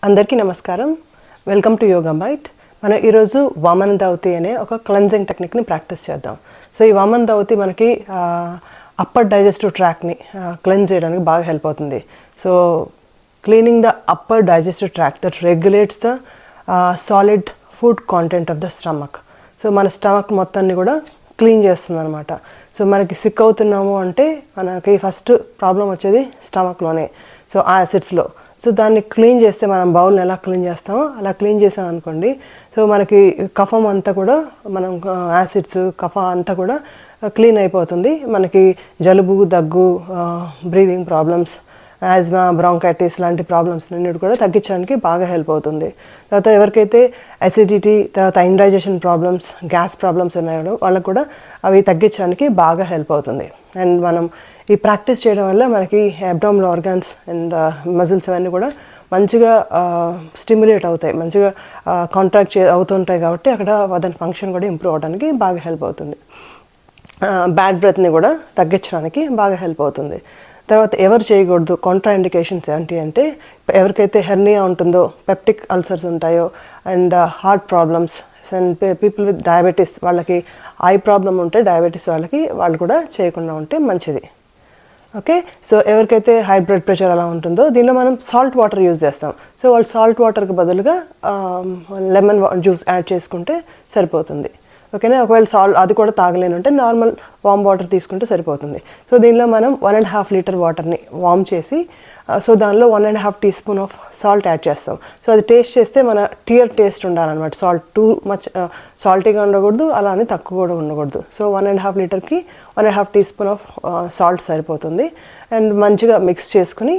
అందరికీ నమస్కారం. Welcome to Yoga bite. మనం ఈరోజు వామన్ దౌతి అనే ఒక క్లెన్జింగ్ టెక్నిక్ని ప్రాక్టీస్ చేద్దాం. సో ఈ వామన్ దౌతి మనకి అప్పర్ డైజెస్టివ్ ట్రాక్ని క్లెన్స్ చేయడానికి బాగా హెల్ప్ అవుతుంది. So cleaning the upper digestive tract that regulates the solid food content of the stomach. So మన స్టమక్ మొత్తాన్ని కూడా క్లీన్ చేస్తుంది అనమాట. సో మనకి సిక్ అవుతున్నాము అంటే మనకి ఫస్ట్ ప్రాబ్లం వచ్చేది స్టమక్లోనే, సో యాసిడ్స్లో. సో దాన్ని క్లీన్ చేస్తే మనం బౌల్ని ఎలా క్లీన్ చేస్తామో అలా క్లీన్ చేసాం అనుకోండి, సో మనకి కఫం అంతా కూడా మనం యాసిడ్స్ కఫ అంతా కూడా క్లీన్ అయిపోతుంది. మనకి జలుబు, దగ్గు, బ్రీదింగ్ ప్రాబ్లమ్స్, యాజ్మా, బ్రాంకైటిస్ లాంటి ప్రాబ్లమ్స్ అన్నిటి కూడా తగ్గించడానికి బాగా హెల్ప్ అవుతుంది. తర్వాత ఎవరికైతే అసిడిటీ, తర్వాత ఇండైజెషన్ ప్రాబ్లమ్స్, గ్యాస్ ప్రాబ్లమ్స్ ఉన్నాయో వాళ్ళకు కూడా అవి తగ్గించడానికి బాగా హెల్ప్ అవుతుంది. అండ్ మనం ఈ ప్రాక్టీస్ చేయడం వల్ల మనకి అబ్డామినల్ ఆర్గాన్స్ అండ్ మజిల్స్ అవన్నీ కూడా మంచిగా స్టిమ్యులేట్ అవుతాయి, మంచిగా కాంట్రాక్ట్ అవుతుంటాయి. కాబట్టి అక్కడ దాని ఫంక్షన్ కూడా ఇంప్రూవ్ అవడానికి బాగా హెల్ప్ అవుతుంది. బ్యాడ్ బ్రెత్ని కూడా తగ్గించడానికి బాగా హెల్ప్ అవుతుంది. తర్వాత ఎవరు చేయకూడదు, కాంట్రా ఇండికేషన్స్ ఏంటి అంటే ఎవరికైతే హెర్నియా ఉంటుందో, పెప్టిక్ అల్సర్స్ ఉంటాయో, and heart problems, and people with diabetes, వాళ్ళకి ఐ ప్రాబ్లం ఉంటే డయాబెటీస్ వాళ్ళకి వాళ్ళు కూడా చేయకుండా ఉంటే మంచిది. ఓకే, సో ఎవరికైతే హై బ్లడ్ ప్రెషర్ అలా ఉంటుందో దీనిలో మనం సాల్ట్ వాటర్ యూజ్ చేస్తాం. సో వాళ్ళు సాల్ట్ వాటర్కి బదులుగా లెమన్ జ్యూస్ యాడ్ చేసుకుంటే సరిపోతుంది. ఓకేనా, ఒకవేళ అది కూడా తాగలేనంటే నార్మల్ వామ్ వాటర్ తీసుకుంటే సరిపోతుంది. సో దీనిలో మనం 1.5 లీటర్ వాటర్ని వామ్ చేసి, సో దానిలో 1.5 teaspoon of salt add చేస్తాం. సో అది టేస్ట్ చేస్తే మన టియర్ టేస్ట్ ఉండాలన్నమాట. సాల్ట్ టూ మచ్ సాల్టీగా ఉండకూడదు, అలా అని తక్కువ కూడా ఉండకూడదు. సో 1.5 లీటర్కి 1.5 టీ స్పూన్ ఆఫ్ సాల్ట్ సరిపోతుంది. అండ్ మంచిగా మిక్స్ చేసుకుని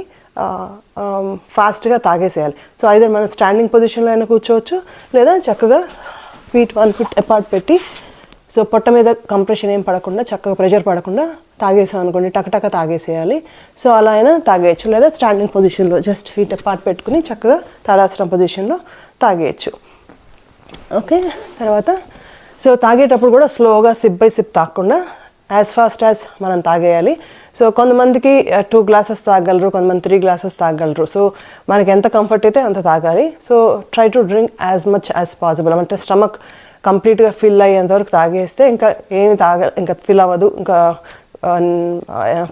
ఫాస్ట్గా తాగేసేయాలి. సో ఐదర్ మనం స్టాండింగ్ పొజిషన్లో అయినా కూర్చోవచ్చు, లేదా చక్కగా 1 ఫీట్ అపార్ట్ పెట్టి, సో పొట్ట మీద కంప్రెషన్ ఏం పడకుండా, చక్కగా ప్రెషర్ పడకుండా తాగేసాం అనుకోండి, టకటక తాగేసేయాలి. సో అలా అయినా తాగేయచ్చు, లేదా స్టాండింగ్ పొజిషన్లో జస్ట్ ఫీట్ అపార్ట్ పెట్టుకుని చక్కగా తాడాసన పొజిషన్లో తాగేయచ్చు. ఓకే, తర్వాత సో తాగేటప్పుడు కూడా స్లోగా సిప్ బై సిప్ తాగకుండా యాజ్ ఫాస్ట్ యాజ్ మనం తాగేయాలి. సో కొంతమందికి 2 గ్లాసెస్ తాగలరు, కొంతమంది 3 గ్లాసెస్ తాగలరు. సో మనకి ఎంత కంఫర్ట్ అయితే అంత తాగాలి. So try to drink as much as possible. అంటే స్టమక్ కంప్లీట్గా ఫిల్ అయ్యేంతవరకు తాగేస్తే ఇంకా ఇంకా ఫిల్ అవ్వదు, ఇంకా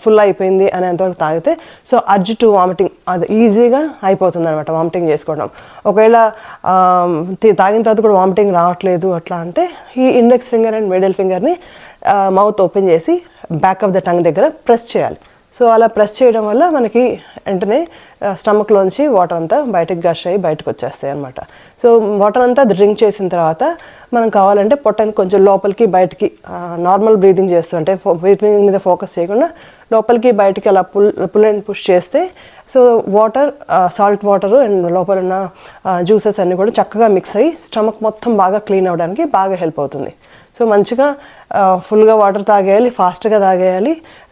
ఫుల్ అయిపోయింది అనేంతవరకు తాగితే సో అర్జ్ టు వామిటింగ్ అది ఈజీగా అయిపోతుంది అనమాట, వామిటింగ్ చేసుకోవడం. ఒకవేళ తాగిన తర్వాత కూడా వామిటింగ్ రావట్లేదు అట్లా అంటే ఈ ఇండెక్స్ ఫింగర్ అండ్ మిడిల్ ఫింగర్ని మౌత్ ఓపెన్ చేసి బ్యాక్ ఆఫ్ ద టంగ్ దగ్గర ప్రెస్ చేయాలి. సో అలా ప్రెస్ చేయడం వల్ల మనకి వెంటనే స్టమక్లోంచి వాటర్ అంతా బయటకు గష్ అయ్యి బయటకు వచ్చేస్తాయి అనమాట. సో వాటర్ అంతా డ్రింక్ చేసిన తర్వాత మనం కావాలంటే పొట్టని కొంచెం లోపలికి బయటికి నార్మల్ బ్రీదింగ్ చేస్తూ, అంటే బ్రీతింగ్ మీద ఫోకస్ చేయకుండా లోపలికి బయటికి అలా పుల్ అండ్ పుష్ చేస్తే so water, salt water and లోపల ఉన్న జ్యూసెస్ అన్నీ కూడా చక్కగా మిక్స్ అయ్యి స్టమక్ మొత్తం బాగా క్లీన్ అవ్వడానికి బాగా హెల్ప్ అవుతుంది. సో మంచిగా ఫుల్గా వాటర్ తాగేయాలి, ఫాస్ట్గా తాగేయాలి.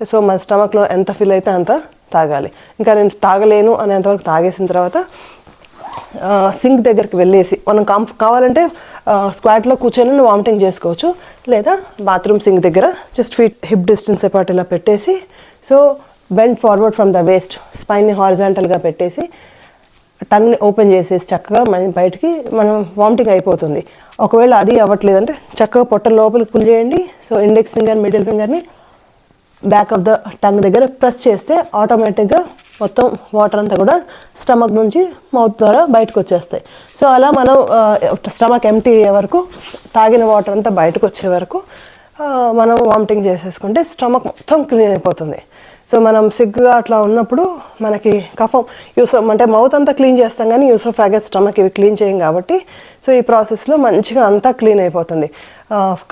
సో మన స్టమక్లో ఎంత ఫిల్ అయితే అంత తాగాలి. ఇంకా నేను తాగలేను అనేంతవరకు తాగేసిన తర్వాత సింక్ దగ్గరికి వెళ్ళేసి మనం కావాలంటే స్క్వాట్లో కూర్చొని వామిటింగ్ చేసుకోవచ్చు, లేదా బాత్రూమ్ సింక్ దగ్గర జస్ట్ హిప్ డిస్టెన్స్ అపార్ట్ ఇలా పెట్టేసి, so bend forward from the waist, స్పైన్ని హారిజాంటల్గా పెట్టేసి టంగ్ని ఓపెన్ చేసేసి చక్కగా బయటికి మనం వామిటింగ్ అయిపోతుంది. ఒకవేళ అది అవ్వట్లేదంటే చక్కగా పొట్ట లోపలికి పుల్ చేయండి. సో ఇండెక్స్ ఫింగర్, మిడిల్ ఫింగర్ని బ్యాక్ ఆఫ్ ద టంగ్ దగ్గర ప్రెస్ చేస్తే ఆటోమేటిక్గా మొత్తం వాటర్ అంతా కూడా స్టమక్ నుంచి మౌత్ ద్వారా బయటకు వచ్చేస్తాయి. సో అలా మనం స్టమక్ ఎంటీ అయ్యే వరకు, తాగిన వాటర్ అంతా బయటకు వచ్చే వరకు మనం వామిటింగ్ చేసేసుకుంటే స్టమక్ మొత్తం క్లీన్ అయిపోతుంది. సో మనం సిగ్గుగా అట్లా ఉన్నప్పుడు మనకి కఫం అంటే మౌత్ అంతా క్లీన్ చేస్తాం కానీ యూసోఫాగస్, స్టమక్ ఇవి క్లీన్ చేయం కాబట్టి సో ఈ ప్రాసెస్లో మంచిగా అంతా క్లీన్ అయిపోతుంది.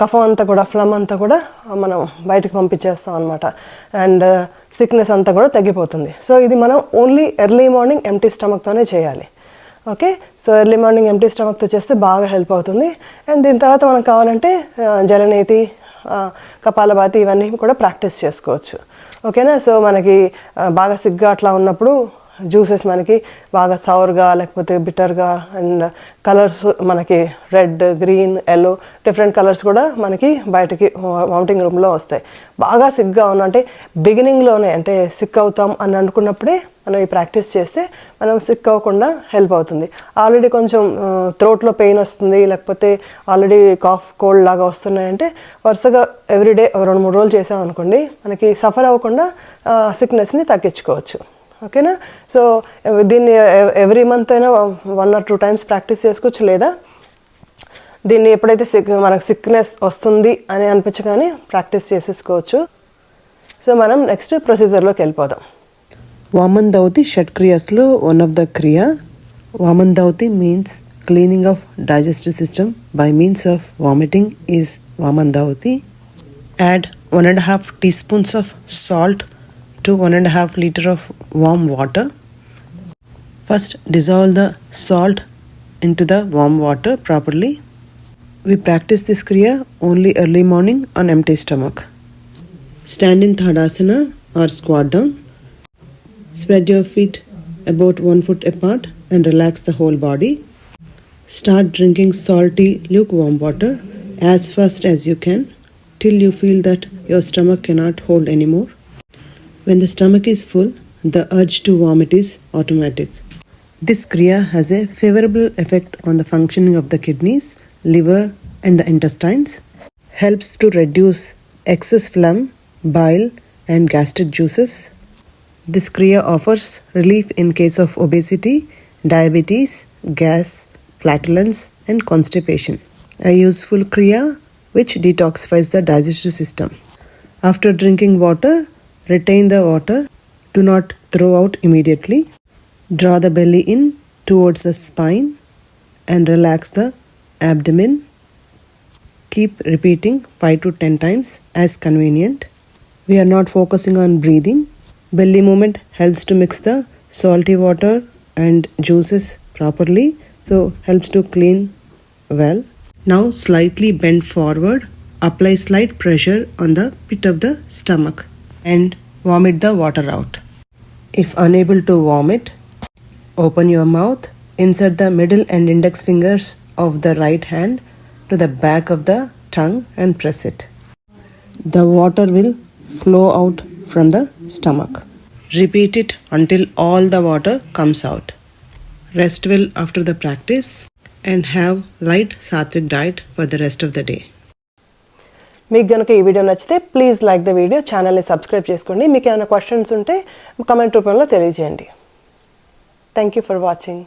కఫం అంతా కూడా, ఫ్లమ్ అంతా కూడా మనం బయటకు పంపించేస్తాం అనమాట. అండ్ సిక్నెస్ అంతా కూడా తగ్గిపోతుంది. సో ఇది మనం ఓన్లీ ఎర్లీ మార్నింగ్ ఎంటీ స్టమక్తోనే చేయాలి. Okay, so early morning empty స్టమక్తో చేస్తే బాగా హెల్ప్ అవుతుంది. అండ్ దీని తర్వాత మనకు కావాలంటే జలనేతి, కపాలభాతి ఇవన్నీ కూడా ప్రాక్టీస్ చేసుకోవచ్చు. ఓకేనా, సో మనకి బాగా సిగ్గా అట్లా ఉన్నప్పుడు జ్యూసెస్ మనకి బాగా సవర్గా లేకపోతే బిటర్గా అండ్ కలర్స్ మనకి red, green, yellow different colours కూడా మనకి బయటకి వామిటింగ్ రూమ్లో వస్తాయి. బాగా సిక్గా ఉన్న అంటే బిగినింగ్లోనే అంటే సిక్ అవుతాం అని అనుకున్నప్పుడే మనం ఈ ప్రాక్టీస్ చేస్తే మనం సిక్ అవ్వకుండా హెల్ప్ అవుతుంది. ఆల్రెడీ కొంచెం థ్రోట్లో పెయిన్ వస్తుంది లేకపోతే ఆల్రెడీ కాఫ్ కోల్డ్ లాగా వస్తున్నాయంటే వరుసగా ఎవ్రీడే 2-3 రోజులు చేసాం అనుకోండి మనకి సఫర్ అవ్వకుండా సిక్నెస్ని తగ్గించుకోవచ్చు. ఓకేనా? సో దీన్ని ఎవ్రీ మంత్ అయినా 1 or 2 times ప్రాక్టీస్ చేసుకోవచ్చు. లేదా దీన్ని ఎప్పుడైతే మనకు సిక్నెస్ వస్తుంది అని అనిపించగానే ప్రాక్టీస్ చేసేసుకోవచ్చు. సో మనం నెక్స్ట్ ప్రొసీజర్లోకి వెళ్ళిపోదాం. వామన్-ధౌతి షట్క్రియస్లో వన్ ఆఫ్ ద క్రియ. వామన్-ధౌతి means cleaning of digestive system by means of vomiting is vaman-dhauti. Add 1.5 teaspoons of salt to 1.5 liter of warm water. First dissolve the salt into the warm water properly. We practice this kriya only early morning on empty stomach. Stand in Tadasana or squat down. Spread your feet about 1 foot apart and relax the whole body. Start drinking salty lukewarm water as fast as you can till you feel that your stomach cannot hold anymore. When the stomach is full, the urge to vomit is automatic. This kriya has a favorable effect on the functioning of the kidneys, liver and the intestines. Helps to reduce excess phlegm, bile and gastric juices. This kriya offers relief in case of obesity, diabetes, gas, flatulence and constipation. A useful kriya which detoxifies the digestive system. After drinking water, retain the water. Do not throw out immediately. Draw the belly in towards the spine and relax the abdomen. Keep repeating 5 to 10 times as convenient. We are not focusing on breathing. Belly movement helps to mix the salty water and juices properly, so helps to clean well. Now slightly bend forward, apply slight pressure on the pit of the stomach and vomit the water out. If unable to vomit, open your mouth, insert the middle and index fingers of the right hand to the back of the tongue and press it. The water will flow out from the stomach. Repeat it until all the water comes out. Rest well after the practice and have light sattvic diet for the rest of the day. మీకు కనుక ఈ video నచ్చితే please like the video, ఛానల్ని subscribe చేసుకోండి. మీకు ఏమైనా questions ఉంటే comment రూపంలో తెలియజేయండి. Thank you for watching.